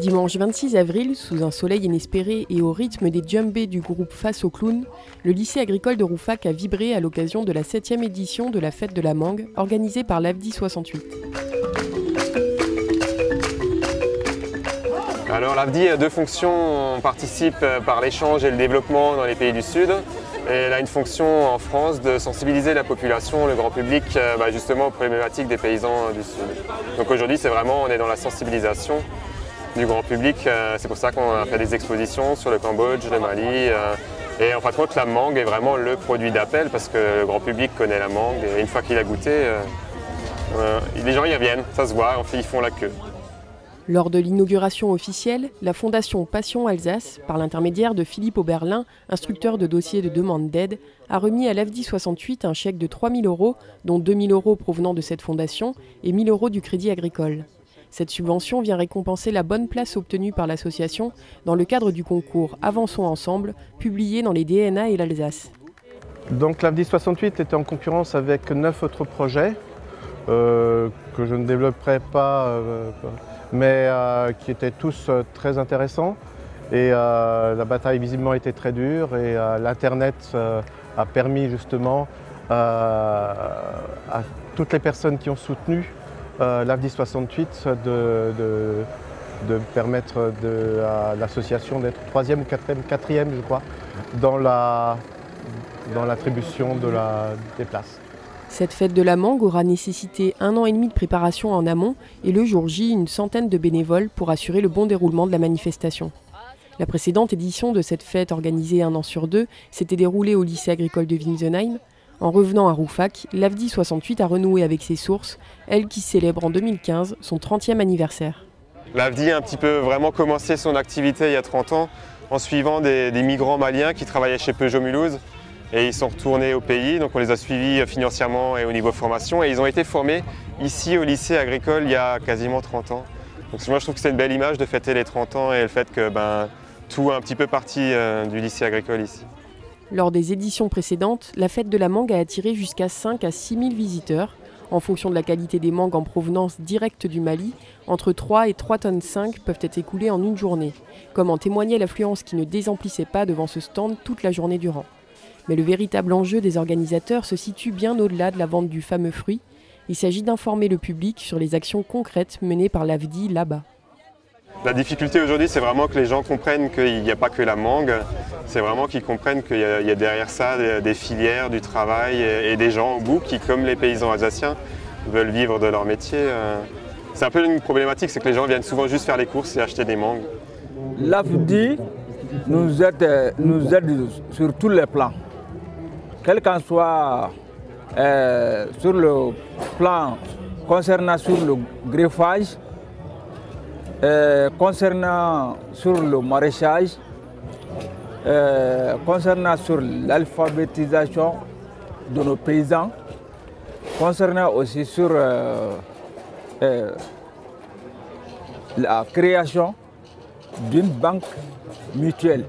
Dimanche 26 avril, sous un soleil inespéré et au rythme des djembés du groupe Face aux clowns, le lycée agricole de Rouffach a vibré à l'occasion de la 7e édition de la fête de la mangue, organisée par l'AFDI 68. Alors l'AFDI a deux fonctions, on participe par l'échange et le développement dans les pays du Sud. Et elle a une fonction en France de sensibiliser la population, le grand public, justement aux problématiques des paysans du Sud. Donc aujourd'hui, c'est vraiment, on est dans la sensibilisation du grand public. C'est pour ça qu'on a fait des expositions sur le Cambodge, le Mali. Et en fin de compte, la mangue est vraiment le produit d'appel parce que le grand public connaît la mangue. Et une fois qu'il a goûté, les gens y reviennent, ça se voit, ils font la queue. Lors de l'inauguration officielle, la fondation Passion Alsace, par l'intermédiaire de Philippe Oberlin, instructeur de dossiers de demande d'aide, a remis à l'AFDI 68 un chèque de 3 000 €, dont 2 000 € provenant de cette fondation et 1 000 € du Crédit Agricole. Cette subvention vient récompenser la bonne place obtenue par l'association dans le cadre du concours Avançons ensemble, publié dans les DNA et l'Alsace. Donc l'AFDI 68 était en concurrence avec 9 autres projets que je ne développerai pas, mais qui étaient tous très intéressants. Et la bataille visiblement était très dure et l'Internet a permis justement à toutes les personnes qui ont soutenu l'AFDI 68 de permettre à l'association d'être 3e ou 4e je crois, dans l'attribution des places. Cette fête de la mangue aura nécessité 1 an et demi de préparation en amont et le jour J, une centaine de bénévoles pour assurer le bon déroulement de la manifestation. La précédente édition de cette fête, organisée 1 an sur 2, s'était déroulée au lycée agricole de Winsenheim. En revenant à Rouffach, l'AFDI 68 a renoué avec ses sources, elle qui célèbre en 2015 son 30e anniversaire. L'AFDI a un petit peu vraiment commencé son activité il y a 30 ans en suivant des migrants maliens qui travaillaient chez Peugeot Mulhouse. Et ils sont retournés au pays, donc on les a suivis financièrement et au niveau formation. Et ils ont été formés ici au lycée agricole il y a quasiment 30 ans. Donc moi je trouve que c'est une belle image de fêter les 30 ans et le fait que tout est un petit peu parti du lycée agricole ici. Lors des éditions précédentes, la fête de la mangue a attiré jusqu'à 5 à 6 000 visiteurs. En fonction de la qualité des mangues en provenance directe du Mali, entre 3 et 3,5 tonnes peuvent être écoulées en une journée, comme en témoignait l'affluence qui ne désemplissait pas devant ce stand toute la journée durant. Mais le véritable enjeu des organisateurs se situe bien au-delà de la vente du fameux fruit. Il s'agit d'informer le public sur les actions concrètes menées par l'AFDI là-bas. La difficulté aujourd'hui, c'est vraiment que les gens comprennent qu'il n'y a pas que la mangue. C'est vraiment qu'ils comprennent qu'il y a derrière ça des filières, du travail et des gens au bout qui, comme les paysans alsaciens, veulent vivre de leur métier. C'est un peu une problématique, c'est que les gens viennent souvent juste faire les courses et acheter des mangues. L'AFDI nous aide sur tous les plans. Quel qu'en soit sur le plan concernant sur le greffage, concernant sur le maraîchage, concernant sur l'alphabétisation de nos paysans, concernant aussi sur la création d'une banque mutuelle.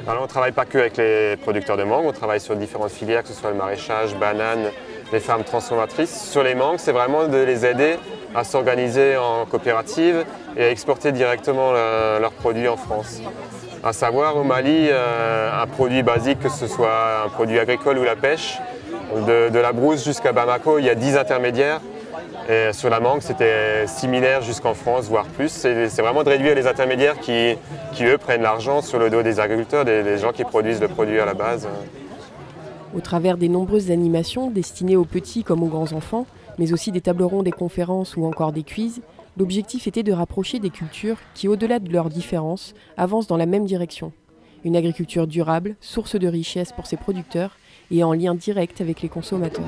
Alors on ne travaille pas que avec les producteurs de mangue, on travaille sur différentes filières, que ce soit le maraîchage, bananes, les fermes transformatrices. Sur les mangues, c'est vraiment de les aider à s'organiser en coopérative et à exporter directement leurs produits en France. À savoir au Mali, un produit basique, que ce soit un produit agricole ou la pêche, de la brousse jusqu'à Bamako, il y a 10 intermédiaires. Et sur la mangue, c'était similaire jusqu'en France, voire plus. C'est vraiment de réduire les intermédiaires qui eux, prennent l'argent sur le dos des agriculteurs, des gens qui produisent le produit à la base. Au travers des nombreuses animations destinées aux petits comme aux grands enfants, mais aussi des tables rondes, des conférences ou encore des quiz, l'objectif était de rapprocher des cultures qui, au-delà de leurs différences, avancent dans la même direction. Une agriculture durable, source de richesse pour ses producteurs et en lien direct avec les consommateurs.